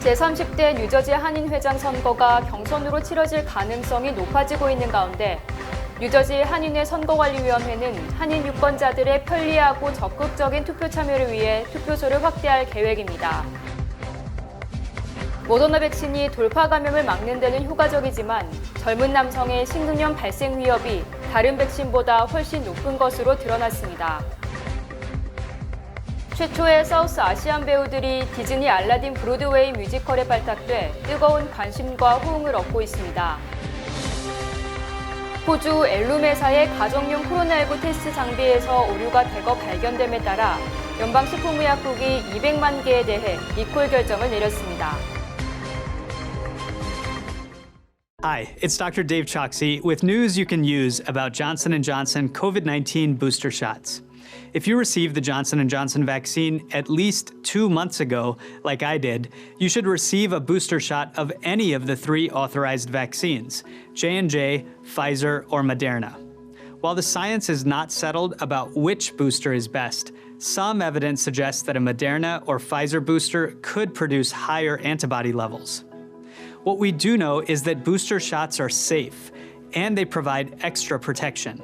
제30대 뉴저지 한인회장 선거가 경선으로 치러질 가능성이 높아지고 있는 가운데 뉴저지 한인회 선거관리위원회는 한인 유권자들의 편리하고 적극적인 투표 참여를 위해 투표소를 확대할 계획입니다. 모더나 백신이 돌파 감염을 막는 데는 효과적이지만 젊은 남성의 심근염 발생 위협이 다른 백신보다 훨씬 높은 것으로 드러났습니다. 최초의 사우스 아시안 배우들이 디즈니 알라딘 브로드웨이 뮤지컬에 발탁돼 뜨거운 관심과 호응을 얻고 있습니다. 호주 엘룸회사의 가정용 코로나19 테스트 장비에서 오류가 대거 발견됨에 따라 연방식품의약국이 200만 개에 대해 리콜 결정을 내렸습니다. Hi, it's Dr. Dave Choksi with news you can use about Johnson & Johnson COVID-19 booster shots. If you received the Johnson & Johnson vaccine at least 2 months ago, like I did, you should receive a booster shot of any of the 3 authorized vaccines, J&J, Pfizer, or Moderna. While the science is not settled about which booster is best, some evidence suggests that a Moderna or Pfizer booster could produce higher antibody levels. What we do know is that booster shots are safe, and they provide extra protection.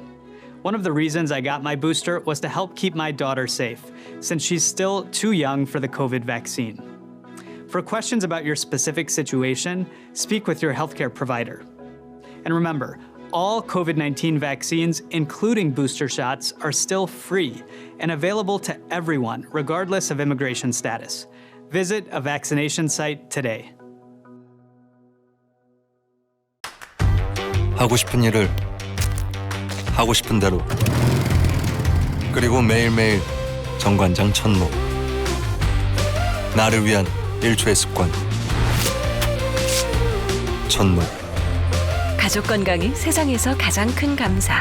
One of the reasons I got my booster was to help keep my daughter safe, since she's still too young for the COVID vaccine. For questions about your specific situation, speak with your healthcare provider. And remember, all COVID-19 vaccines, including booster shots, are still free and available to everyone, regardless of immigration status. Visit a vaccination site today. 하고 싶은 일을 하고 싶은 대로 그리고 매일매일 정관장 천목 나를 위한 1초의 습관 천목 가족 건강이 세상에서 가장 큰 감사.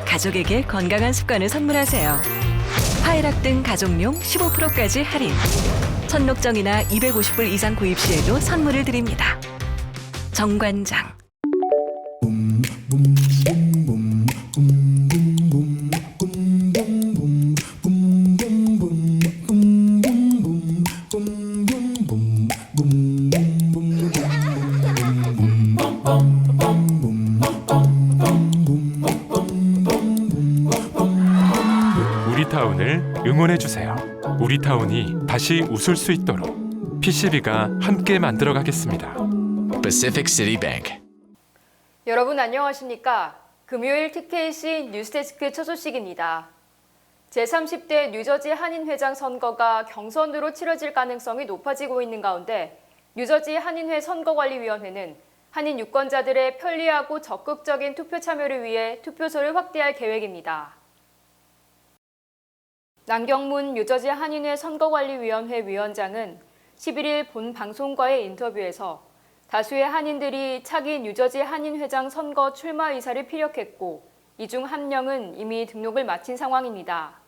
가족에게 건강한 습관을 선물하세요. 파이락 등 가족용 15%까지 할인. 천록정이나 250불 이상 구입 시에도 선물을 드립니다. 정관장. 우리타운을 응원해주세요. 우리타운이 다시 웃을 수 있도록 PCB가 함께 만들어가겠습니다. Pacific City Bank. 여러분 안녕하십니까? 금요일 TKC 뉴스데스크 첫 소식입니다. 제30대 뉴저지 한인회장 선거가 경선으로 치러질 가능성이 높아지고 있는 가운데 뉴저지 한인회 선거관리위원회는 한인 유권자들의 편리하고 적극적인 투표 참여를 위해 투표소를 확대할 계획입니다. 남경문 뉴저지 한인회 선거관리위원회 위원장은 11일 본 방송과의 인터뷰에서 다수의 한인들이 차기 뉴저지 한인회장 선거 출마 의사를 피력했고 이 중 1명은 이미 등록을 마친 상황입니다.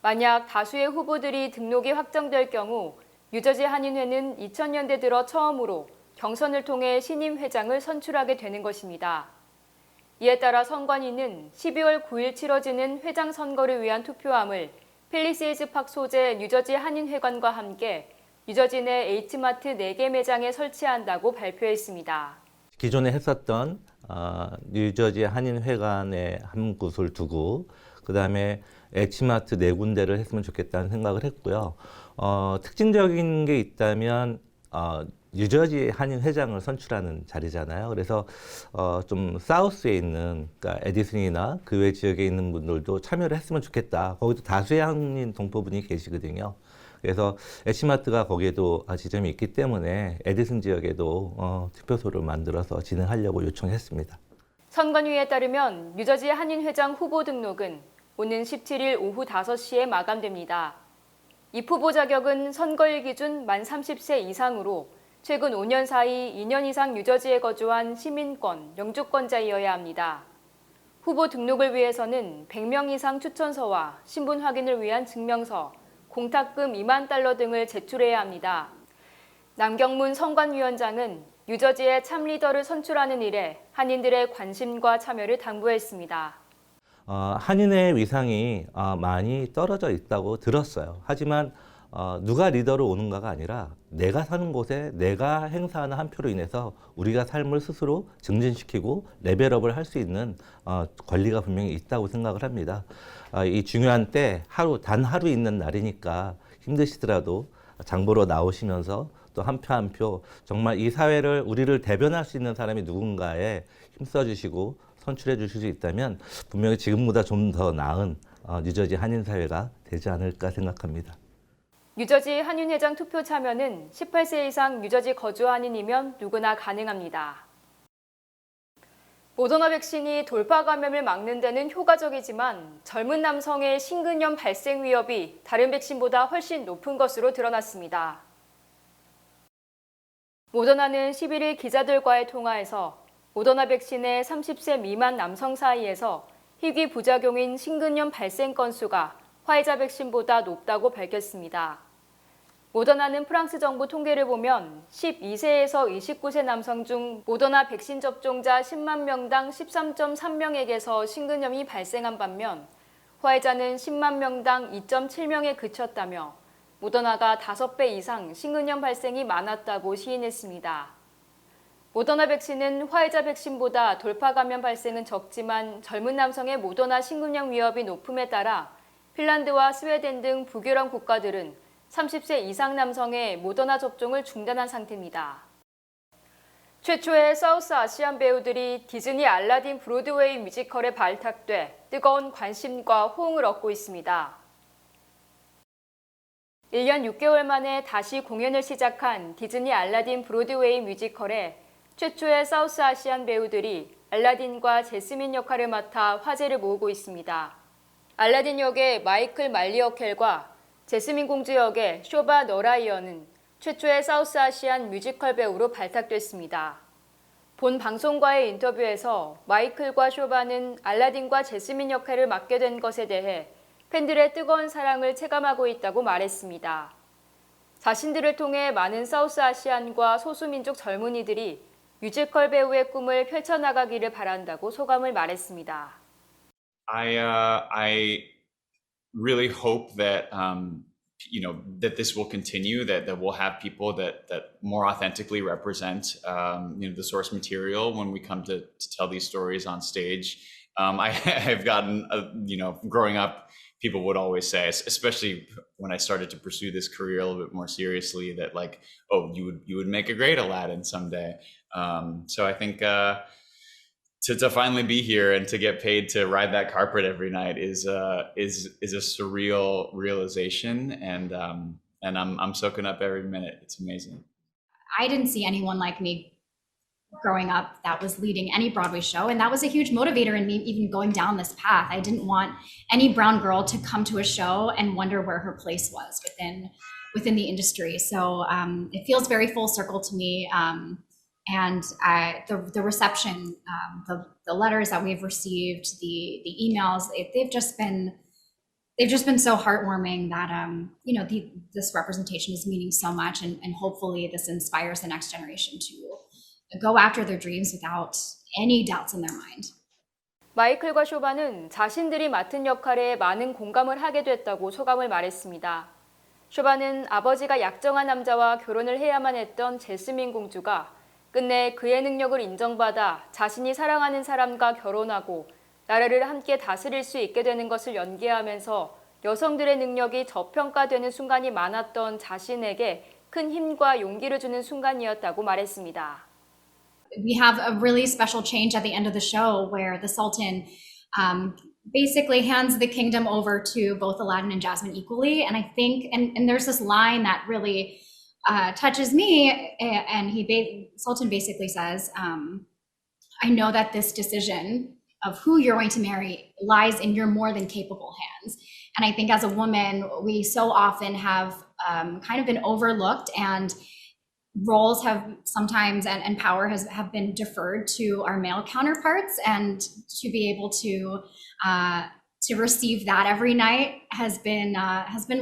만약 다수의 후보들이 등록이 확정될 경우 뉴저지 한인회는 2000년대 들어 처음으로 경선을 통해 신임 회장을 선출하게 되는 것입니다. 이에 따라 선관위는 12월 9일 치러지는 회장 선거를 위한 투표함을 팰리세이즈 팍 소재 뉴저지 한인회관과 함께 뉴저지 내 H마트 4개 매장에 설치한다고 발표했습니다. 기존에 했었던 뉴저지 한인회관의 한 곳을 두고 그다음에 H마트 4군데를 했으면 좋겠다는 생각을 했고요. 특징적인 게 있다면 뉴저지 한인회장을 선출하는 자리잖아요. 그래서 좀 사우스에 있는 그러니까 에디슨이나 그 외 지역에 있는 분들도 참여를 했으면 좋겠다. 거기도 다수의 한인 동포분이 계시거든요. 그래서 H마트가 거기에도 지점이 있기 때문에 에디슨 지역에도 투표소를 만들어서 진행하려고 요청했습니다. 선관위에 따르면 뉴저지 한인회장 후보 등록은 오는 17일 오후 5시에 마감됩니다. 입후보 자격은 선거일 기준 만 30세 이상으로 최근 5년 사이 2년 이상 뉴저지에 거주한 시민권, 영주권자이어야 합니다. 후보 등록을 위해서는 100명 이상 추천서와 신분 확인을 위한 증명서, 공탁금 2만 달러 등을 제출해야 합니다. 남경문 선관위원장은 뉴저지의 참 리더를 선출하는 일에 한인들의 관심과 참여를 당부했습니다. 한인의 위상이 많이 떨어져 있다고 들었어요. 하지만 누가 리더로 오는가가 아니라 내가 사는 곳에 내가 행사하는 한 표로 인해서 우리가 삶을 스스로 증진시키고 레벨업을 할 수 있는 권리가 분명히 있다고 생각을 합니다. 이 중요한 때 단 하루 있는 날이니까 힘드시더라도 장보러 나오시면서 또 한 표 한 표 정말 이 사회를 우리를 대변할 수 있는 사람이 누군가에 힘써 주시고 선출해 주실 수 있다면 분명히 지금보다 좀 더 나은 뉴저지 한인 사회가 되지 않을까 생각합니다. 뉴저지 한인회장 투표 참여는 18세 이상 뉴저지 거주 한인이면 누구나 가능합니다. 모더나 백신이 돌파 감염을 막는 데는 효과적이지만 젊은 남성의 심근염 발생 위협이 다른 백신보다 훨씬 높은 것으로 드러났습니다. 모더나는 11일 기자들과의 통화에서 모더나 백신의 30세 미만 남성 사이에서 희귀 부작용인 심근염 발생 건수가 화이자 백신보다 높다고 밝혔습니다. 모더나는 프랑스 정부 통계를 보면 12세에서 29세 남성 중 모더나 백신 접종자 10만 명당 13.3명에게서 심근염이 발생한 반면 화이자는 10만 명당 2.7명에 그쳤다며 모더나가 5배 이상 심근염 발생이 많았다고 시인했습니다. 모더나 백신은 화이자 백신보다 돌파 감염 발생은 적지만 젊은 남성의 모더나 심근염 위협이 높음에 따라 핀란드와 스웨덴 등 북유럽 국가들은 30세 이상 남성의 모더나 접종을 중단한 상태입니다. 최초의 사우스 아시안 배우들이 디즈니 알라딘 브로드웨이 뮤지컬에 발탁돼 뜨거운 관심과 호응을 얻고 있습니다. 1년 6개월 만에 다시 공연을 시작한 디즈니 알라딘 브로드웨이 뮤지컬에 최초의 사우스 아시안 배우들이 알라딘과 제스민 역할을 맡아 화제를 모으고 있습니다. 알라딘 역의 마이클 말리어켈과 제스민 공주 역의 쇼바 너라이어는 최초의 사우스 아시안 뮤지컬 배우로 발탁됐습니다. 본 방송과의 인터뷰에서 마이클과 쇼바는 알라딘과 제스민 역할을 맡게 된 것에 대해 팬들의 뜨거운 사랑을 체감하고 있다고 말했습니다. 자신들을 통해 많은 사우스 아시안과 소수민족 젊은이들이 뮤지컬 배우의 꿈을 펼쳐나가기를 바란다고 소감을 말했습니다. I really hope that that this will continue, that we'll have people that more authentically represent the source material when we come to tell these stories on stage. I've gotten growing up, people would always say, especially when I started to pursue this career a little bit more seriously, that like, oh, you would make a great Aladdin someday. So I think to finally be here and to get paid to ride that carpet every night is a surreal realization, and I'm soaking up every minute. It's amazing. I didn't see anyone like me growing up that was leading any Broadway show, and that was a huge motivator in me even going down this path. I didn't want any brown girl to come to a show and wonder where her place was within the industry. So it feels very full circle to me. And the reception, the letters that we've received, the emails, they've just been so heartwarming that this representation is meaning so much, and hopefully this inspires the next generation to go after their dreams without any doubts in their mind. 마이클과 쇼바는 자신들이 맡은 역할에 많은 공감을 하게 됐다고 소감을 말했습니다. 쇼바는 아버지가 약정한 남자와 결혼을 해야만 했던 제스민 공주가 끝내 그의 능력을 인정받아 자신이 사랑하는 사람과 결혼하고 나라를 함께 다스릴 수 있게 되는 것을 연기하면서 여성들의 능력이 저평가되는 순간이 많았던 자신에게 큰 힘과 용기를 주는 순간이었다고 말했습니다. We have a really special change at the end of the show where the Sultan basically hands the kingdom over to both Aladdin and Jasmine equally. And I think, and there's this line that really touches me, and Sultan basically says, I know that this decision of who you're going to marry lies in your more than capable hands. And I think as a woman, we so often have kind of been overlooked, and roles have sometimes, and power have been deferred to our male counterparts, and to be able to receive that every night has been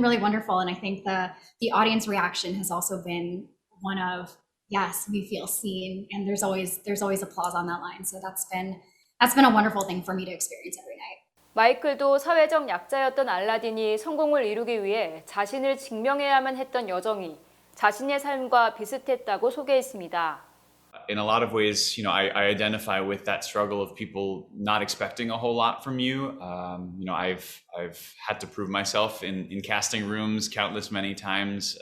really wonderful. And I think the audience reaction has also been one of, yes, we feel seen, and there's always applause on that line. So that's been a wonderful thing for me to experience every night. 마이클도 사회적 약자였던 알라딘이 성공을 이루기 위해 자신을 증명해야만 했던 여정이 자신의 삶과 비슷했다고 소개했습니다. In a lot of ways, I identify with that struggle of people not expecting a whole lot from you. I've had to prove myself in casting rooms countless many times.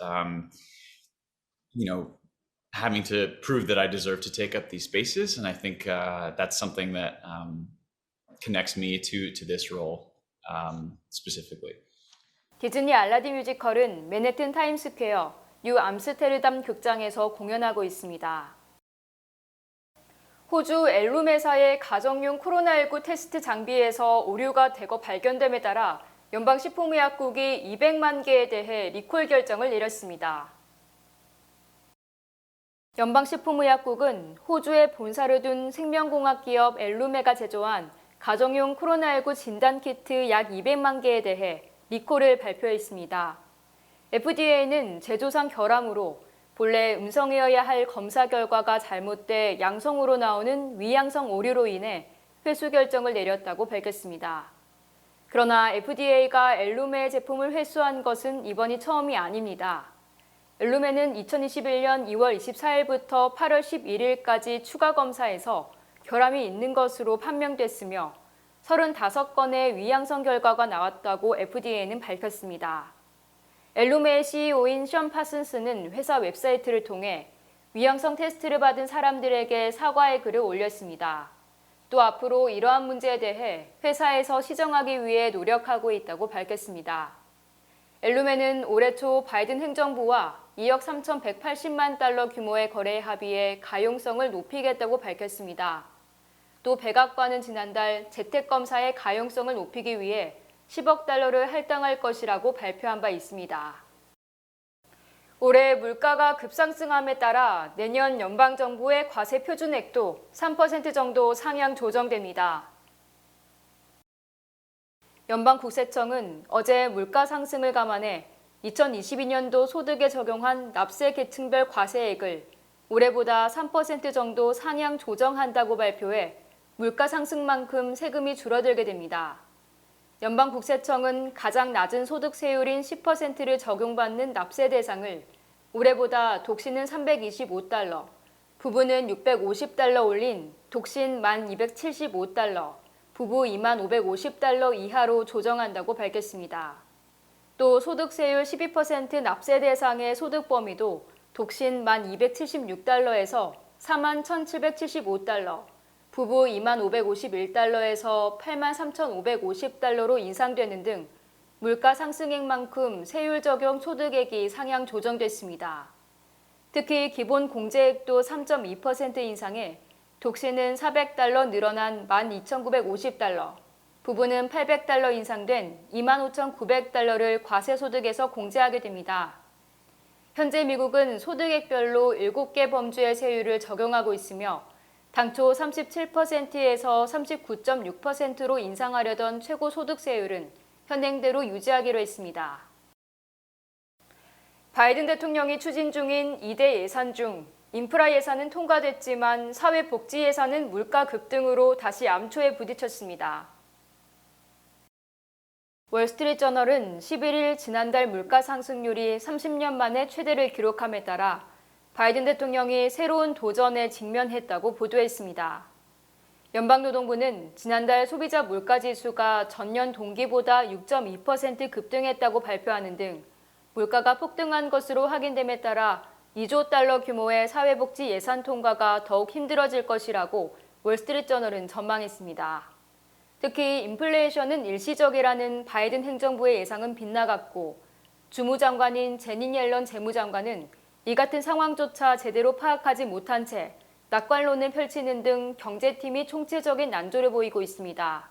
Having to prove that I deserve to take up these spaces, and I think that's something that connects me to this role specifically. 디즈니 알라딘 뮤지컬은 맨해튼 타임스퀘어 뉴 암스테르담 극장에서 공연하고 있습니다. 호주 엘룸회사의 가정용 코로나19 테스트 장비에서 오류가 대거 발견됨에 따라 연방식품의약국이 200만 개에 대해 리콜 결정을 내렸습니다. 연방식품의약국은 호주에 본사를 둔 생명공학 기업 엘룸회가 제조한 가정용 코로나19 진단키트 약 200만 개에 대해 리콜을 발표했습니다. FDA는 제조상 결함으로 본래 음성이어야 할 검사 결과가 잘못돼 양성으로 나오는 위양성 오류로 인해 회수 결정을 내렸다고 밝혔습니다. 그러나 FDA가 엘룸의 제품을 회수한 것은 이번이 처음이 아닙니다. 엘룸에는 2021년 2월 24일부터 8월 11일까지 추가 검사에서 결함이 있는 것으로 판명됐으며 35건의 위양성 결과가 나왔다고 FDA는 밝혔습니다. 엘룸의 CEO인 션 파슨스는 회사 웹사이트를 통해 위양성 테스트를 받은 사람들에게 사과의 글을 올렸습니다. 또 앞으로 이러한 문제에 대해 회사에서 시정하기 위해 노력하고 있다고 밝혔습니다. 엘룸에는 올해 초 바이든 행정부와 2억 3,180만 달러 규모의 거래 합의에 가용성을 높이겠다고 밝혔습니다. 또 백악관은 지난달 재택검사의 가용성을 높이기 위해 10억 달러를 할당할 것이라고 발표한 바 있습니다. 올해 물가가 급상승함에 따라 내년 연방정부의 과세 표준액도 3% 정도 상향 조정됩니다. 연방국세청은 어제 물가 상승을 감안해 2022년도 소득에 적용한 납세 계층별 과세액을 올해보다 3% 정도 상향 조정한다고 발표해 물가 상승만큼 세금이 줄어들게 됩니다. 연방국세청은 가장 낮은 소득세율인 10%를 적용받는 납세 대상을 올해보다 독신은 325달러, 부부는 650달러 올린 독신 1,275달러, 부부 22,550달러 이하로 조정한다고 밝혔습니다. 또 소득세율 12% 납세 대상의 소득 범위도 독신 1,276달러에서 41,775달러, 부부 22,551달러에서 83,550달러로 인상되는 등 물가 상승액만큼 세율 적용 소득액이 상향 조정됐습니다. 특히 기본 공제액도 3.2% 인상해 독신은 400달러 늘어난 12,950달러, 부부는 800달러 인상된 25,900달러를 과세소득에서 공제하게 됩니다. 현재 미국은 소득액별로 7개 범주의 세율을 적용하고 있으며 당초 37%에서 39.6%로 인상하려던 최고 소득세율은 현행대로 유지하기로 했습니다. 바이든 대통령이 추진 중인 2대 예산 중 인프라 예산은 통과됐지만 사회복지 예산은 물가 급등으로 다시 암초에 부딪혔습니다. 월스트리트저널은 11일 지난달 물가 상승률이 30년 만에 최대를 기록함에 따라 바이든 대통령이 새로운 도전에 직면했다고 보도했습니다. 연방노동부는 지난달 소비자 물가지수가 전년 동기보다 6.2% 급등했다고 발표하는 등 물가가 폭등한 것으로 확인됨에 따라 2조 달러 규모의 사회복지 예산 통과가 더욱 힘들어질 것이라고 월스트리트저널은 전망했습니다. 특히 인플레이션은 일시적이라는 바이든 행정부의 예상은 빗나갔고 주무장관인 제닛 옐런 재무장관은 이 같은 상황조차 제대로 파악하지 못한 채 낙관론을 펼치는 등 경제팀이 총체적인 난조를 보이고 있습니다.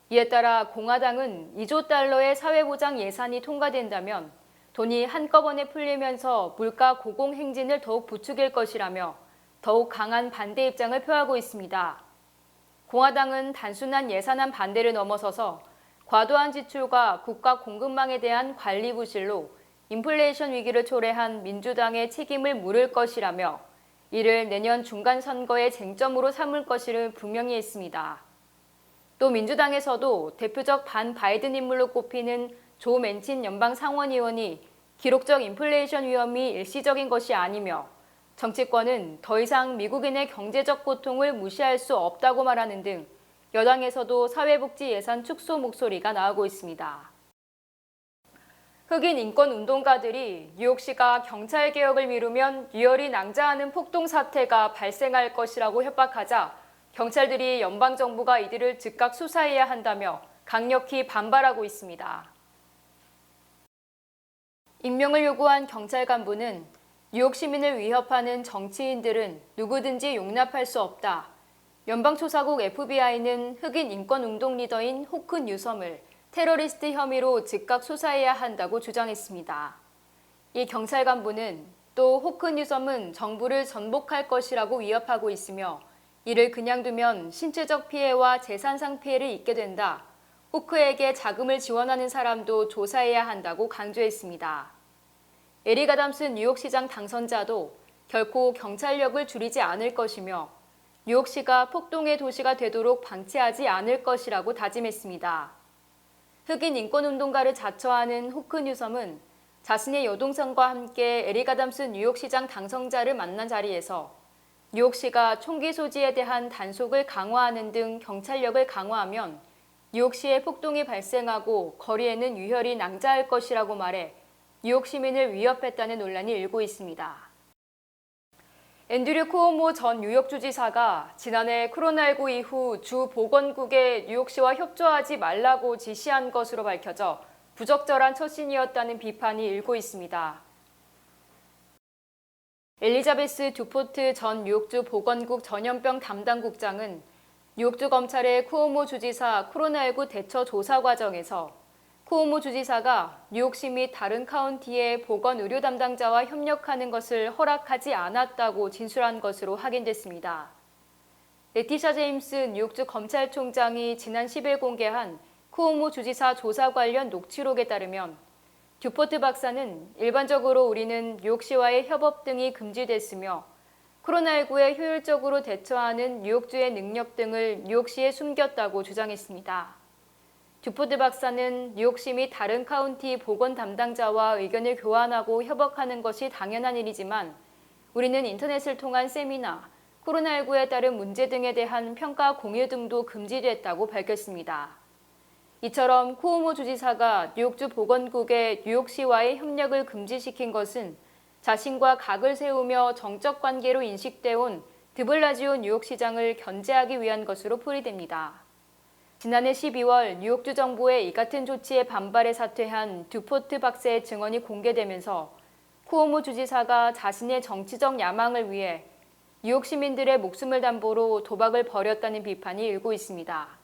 이에 따라 공화당은 2조 달러의 사회보장 예산이 통과된다면 돈이 한꺼번에 풀리면서 물가 고공행진을 더욱 부추길 것이라며 더욱 강한 반대 입장을 표하고 있습니다. 공화당은 단순한 예산안 반대를 넘어서서 과도한 지출과 국가 공급망에 대한 관리 부실로 인플레이션 위기를 초래한 민주당의 책임을 물을 것이라며 이를 내년 중간 선거의 쟁점으로 삼을 것을 분명히 했습니다. 또 민주당에서도 대표적 반 바이든 인물로 꼽히는 조 맨친 연방 상원의원이 기록적 인플레이션 위험이 일시적인 것이 아니며 정치권은 더 이상 미국인의 경제적 고통을 무시할 수 없다고 말하는 등 여당에서도 사회복지 예산 축소 목소리가 나오고 있습니다. 흑인 인권운동가들이 뉴욕시가 경찰개혁을 미루면 유혈이 낭자하는 폭동 사태가 발생할 것이라고 협박하자 경찰들이 연방정부가 이들을 즉각 수사해야 한다며 강력히 반발하고 있습니다. 임명을 요구한 경찰 간부는 뉴욕 시민을 위협하는 정치인들은 누구든지 용납할 수 없다. 연방조사국 FBI는 흑인 인권운동 리더인 호크 뉴섬을 테러리스트 혐의로 즉각 수사해야 한다고 주장했습니다. 이 경찰 간부는 또 호크 뉴섬은 정부를 전복할 것이라고 위협하고 있으며 이를 그냥 두면 신체적 피해와 재산상 피해를 입게 된다. 호크에게 자금을 지원하는 사람도 조사해야 한다고 강조했습니다. 에릭 아담스 뉴욕시장 당선자도 결코 경찰력을 줄이지 않을 것이며 뉴욕시가 폭동의 도시가 되도록 방치하지 않을 것이라고 다짐했습니다. 흑인 인권운동가를 자처하는 호크 뉴섬은 자신의 여동생과 함께 에릭 아담스 뉴욕시장 당선자를 만난 자리에서 뉴욕시가 총기 소지에 대한 단속을 강화하는 등 경찰력을 강화하면 뉴욕시에 폭동이 발생하고 거리에는 유혈이 낭자할 것이라고 말해 뉴욕 시민을 위협했다는 논란이 일고 있습니다. 앤드류 쿠오모 전 뉴욕주지사가 지난해 코로나19 이후 주 보건국에 뉴욕시와 협조하지 말라고 지시한 것으로 밝혀져 부적절한 처신이었다는 비판이 일고 있습니다. 엘리자베스 듀포트 전 뉴욕주 보건국 전염병 담당국장은 뉴욕주 검찰의 쿠오모 주지사 코로나19 대처 조사 과정에서 쿠오모 주지사가 뉴욕시 및 다른 카운티의 보건 의료 담당자와 협력하는 것을 허락하지 않았다고 진술한 것으로 확인됐습니다. 레티샤 제임스 뉴욕주 검찰총장이 지난 10일 공개한 쿠오모 주지사 조사 관련 녹취록에 따르면 듀포트 박사는 일반적으로 우리는 뉴욕시와의 협업 등이 금지됐으며 코로나19에 효율적으로 대처하는 뉴욕주의 능력 등을 뉴욕시에 숨겼다고 주장했습니다. 듀포트 박사는 뉴욕시 및 다른 카운티 보건 담당자와 의견을 교환하고 협업하는 것이 당연한 일이지만 우리는 인터넷을 통한 세미나, 코로나19에 따른 문제 등에 대한 평가 공유 등도 금지됐다고 밝혔습니다. 이처럼 쿠오모 주지사가 뉴욕주 보건국에 뉴욕시와의 협력을 금지시킨 것은 자신과 각을 세우며 정적 관계로 인식돼 온 드블라지오 뉴욕시장을 견제하기 위한 것으로 풀이됩니다. 지난해 12월 뉴욕주 정부의 이 같은 조치에 반발해 사퇴한 듀포트 박사의 증언이 공개되면서 쿠오모 주지사가 자신의 정치적 야망을 위해 뉴욕 시민들의 목숨을 담보로 도박을 벌였다는 비판이 일고 있습니다.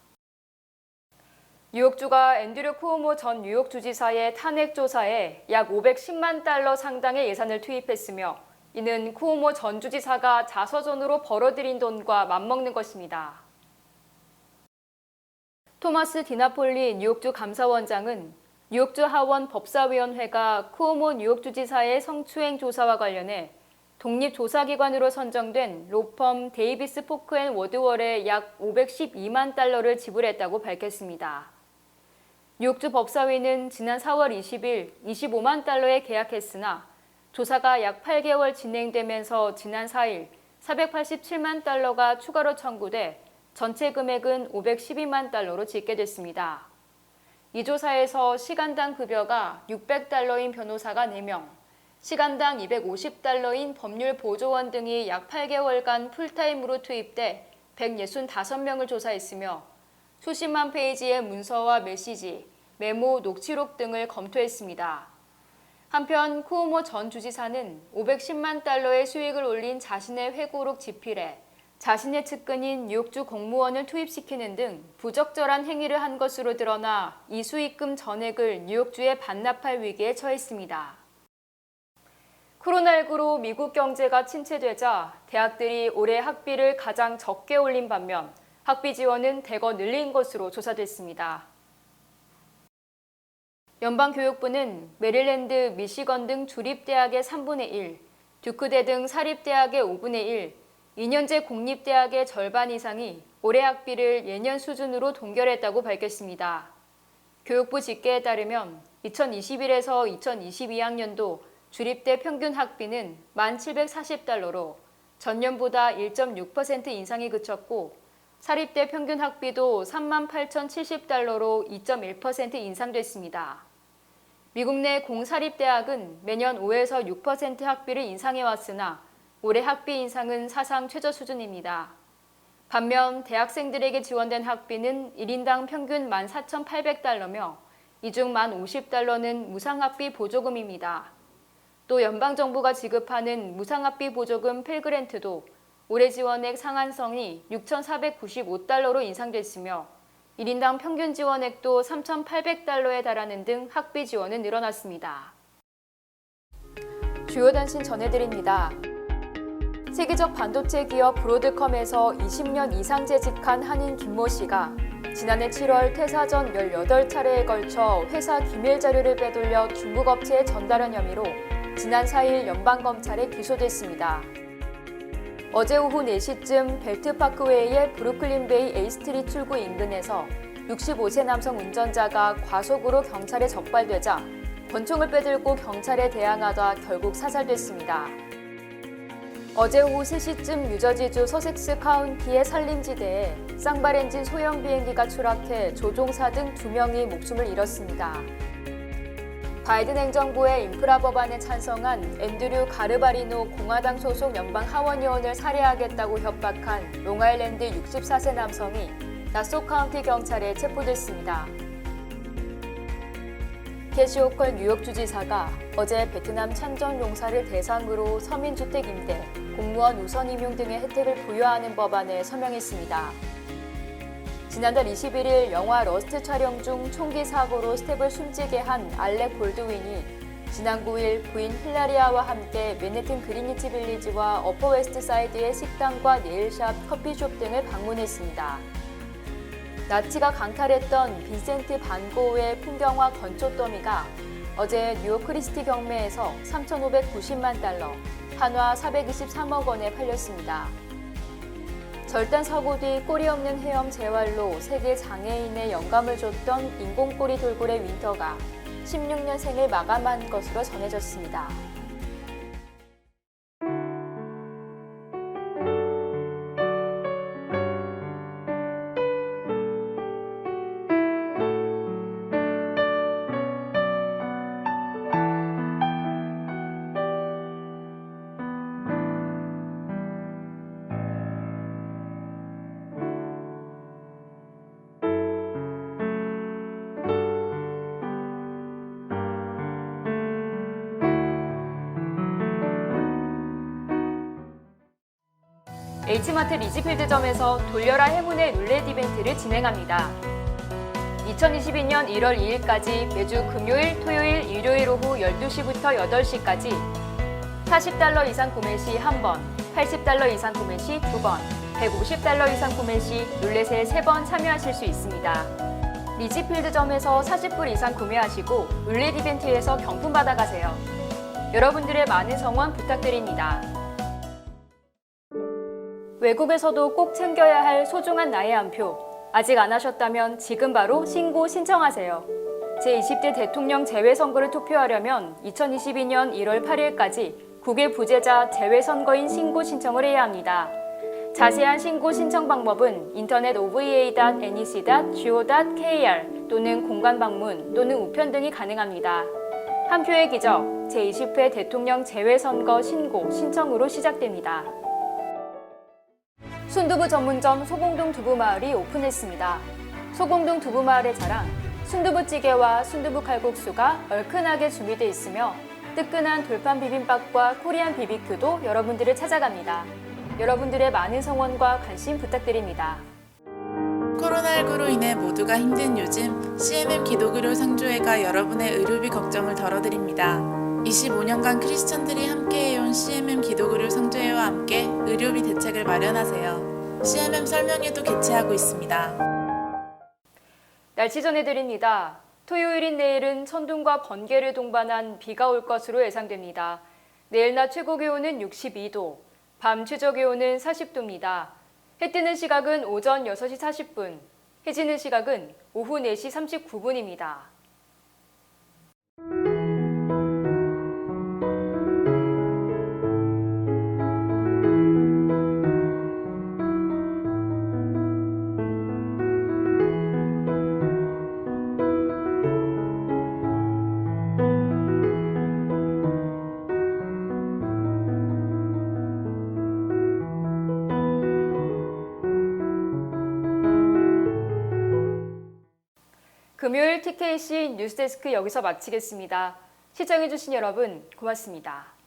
뉴욕주가 앤드류 쿠오모 전 뉴욕주지사의 탄핵 조사에 약 510만 달러 상당의 예산을 투입했으며 이는 쿠오모 전 주지사가 자서전으로 벌어들인 돈과 맞먹는 것입니다. 토마스 디나폴리 뉴욕주 감사원장은 뉴욕주 하원 법사위원회가 쿠오모 뉴욕주지사의 성추행 조사와 관련해 독립조사기관으로 선정된 로펌 데이비스 포크 앤 워드월에 약 512만 달러를 지불했다고 밝혔습니다. 뉴욕주 법사위는 지난 4월 20일 25만 달러에 계약했으나 조사가 약 8개월 진행되면서 지난 4일 487만 달러가 추가로 청구돼 전체 금액은 512만 달러로 집계됐습니다. 이 조사에서 시간당 급여가 600달러인 변호사가 4명, 시간당 250달러인 법률 보조원 등이 약 8개월간 풀타임으로 투입돼 165명을 조사했으며 수십만 페이지의 문서와 메시지, 메모, 녹취록 등을 검토했습니다. 한편 쿠오모 전 주지사는 510만 달러의 수익을 올린 자신의 회고록 집필에 자신의 측근인 뉴욕주 공무원을 투입시키는 등 부적절한 행위를 한 것으로 드러나 이 수익금 전액을 뉴욕주에 반납할 위기에 처했습니다. 코로나19로 미국 경제가 침체되자 대학들이 올해 학비를 가장 적게 올린 반면 학비 지원은 대거 늘린 것으로 조사됐습니다. 연방교육부는 메릴랜드, 미시건 등 주립대학의 3분의 1, 듀크대 등 사립대학의 5분의 1, 2년제 공립대학의 절반 이상이 올해 학비를 예년 수준으로 동결했다고 밝혔습니다. 교육부 집계에 따르면 2021에서 2022학년도 주립대 평균 학비는 1,740달러로 전년보다 1.6% 인상이 그쳤고 사립대 평균 학비도 38,070달러로 2.1% 인상됐습니다. 미국 내 공사립대학은 매년 5에서 6% 학비를 인상해왔으나 올해 학비 인상은 사상 최저 수준입니다. 반면 대학생들에게 지원된 학비는 1인당 평균 14,800달러며 이 중 1,050달러는 무상학비 보조금입니다. 또 연방정부가 지급하는 무상학비 보조금 펠그랜트도 올해 지원액 상한선이 6,495달러로 인상됐으며 1인당 평균 지원액도 3,800달러에 달하는 등 학비 지원은 늘어났습니다. 주요 단신 전해드립니다. 세계적 반도체 기업 브로드컴에서 20년 이상 재직한 한인 김모 씨가 지난해 7월 퇴사 전 18차례에 걸쳐 회사 기밀 자료를 빼돌려 중국 업체에 전달한 혐의로 지난 4일 연방검찰에 기소됐습니다. 어제 오후 4시쯤 벨트파크웨이의 브루클린베이 A스트리트 출구 인근에서 65세 남성 운전자가 과속으로 경찰에 적발되자 권총을 빼들고 경찰에 대항하다 결국 사살됐습니다. 어제 오후 3시쯤 뉴저지주 서섹스 카운티의 산림지대에 쌍발 엔진 소형 비행기가 추락해 조종사 등 2명이 목숨을 잃었습니다. 바이든 행정부의 인프라 법안에 찬성한 앤드류 가르바리노 공화당 소속 연방 하원의원을 살해하겠다고 협박한 롱아일랜드 64세 남성이 나소 카운티 경찰에 체포됐습니다. 캐시 호컬 뉴욕 주지사가 어제 베트남 찬전 용사를 대상으로 서민주택 임대, 공무원 우선 임용 등의 혜택을 부여하는 법안에 서명했습니다. 지난달 21일 영화 러스트 촬영 중 총기 사고로 스텝을 숨지게 한 알렉 볼드윈이 지난 9일 부인 힐라리아와 함께 맨해튼 그리니치 빌리지와 어퍼 웨스트 사이드의 식당과 네일샵, 커피숍 등을 방문했습니다. 나치가 강탈했던 빈센트 반 고흐의 풍경화 건초 더미가 어제 뉴욕 크리스티 경매에서 3,590만 달러, 한화 423억 원에 팔렸습니다. 절단 사고 뒤 꼬리 없는 헤엄 재활로 세계 장애인의 영감을 줬던 인공꼬리 돌고래 윈터가 16년 생을 마감한 것으로 전해졌습니다. H마트 리지필드점에서 돌려라 행운의 룰렛 이벤트를 진행합니다. 2022년 1월 2일까지 매주 금요일, 토요일, 일요일 오후 12시부터 8시까지 40달러 이상 구매 시 1번, 80달러 이상 구매 시 2번, 150달러 이상 구매 시 룰렛에 3번 참여하실 수 있습니다. 리지필드점에서 40불 이상 구매하시고 룰렛 이벤트에서 경품 받아가세요. 여러분들의 많은 성원 부탁드립니다. 외국에서도 꼭 챙겨야 할 소중한 나의 한 표. 아직 안 하셨다면 지금 바로 신고 신청하세요. 제20대 대통령 재외선거를 투표하려면 2022년 1월 8일까지 국외 부재자 재외선거인 신고 신청을 해야 합니다. 자세한 신고 신청 방법은 인터넷 ova.nec.go.kr 또는 공관 방문 또는 우편 등이 가능합니다. 한 표의 기적, 제20회 대통령 재외선거 신고 신청으로 시작됩니다. 순두부 전문점 소공동 두부마을이 오픈했습니다. 소공동 두부마을의 자랑, 순두부찌개와 순두부 칼국수가 얼큰하게 준비되어 있으며 뜨끈한 돌판 비빔밥과 코리안 비비큐도 여러분들을 찾아갑니다. 여러분들의 많은 성원과 관심 부탁드립니다. 코로나19로 인해 모두가 힘든 요즘 CMM 기독의료 상조회가 여러분의 의료비 걱정을 덜어드립니다. 25년간 크리스천들이 함께해온 CMM 기독의료 상조회와 함께 의료비 대책을 마련하세요. CMM 설명회도 개최하고 있습니다. 날씨 전해드립니다. 토요일인 내일은 천둥과 번개를 동반한 비가 올 것으로 예상됩니다. 내일 낮 최고 기온은 62도, 밤 최저 기온은 40도입니다. 해 뜨는 시각은 오전 6시 40분, 해 지는 시각은 오후 4시 39분입니다. 금요일 TKC 뉴스데스크 여기서 마치겠습니다. 시청해주신 여러분 고맙습니다.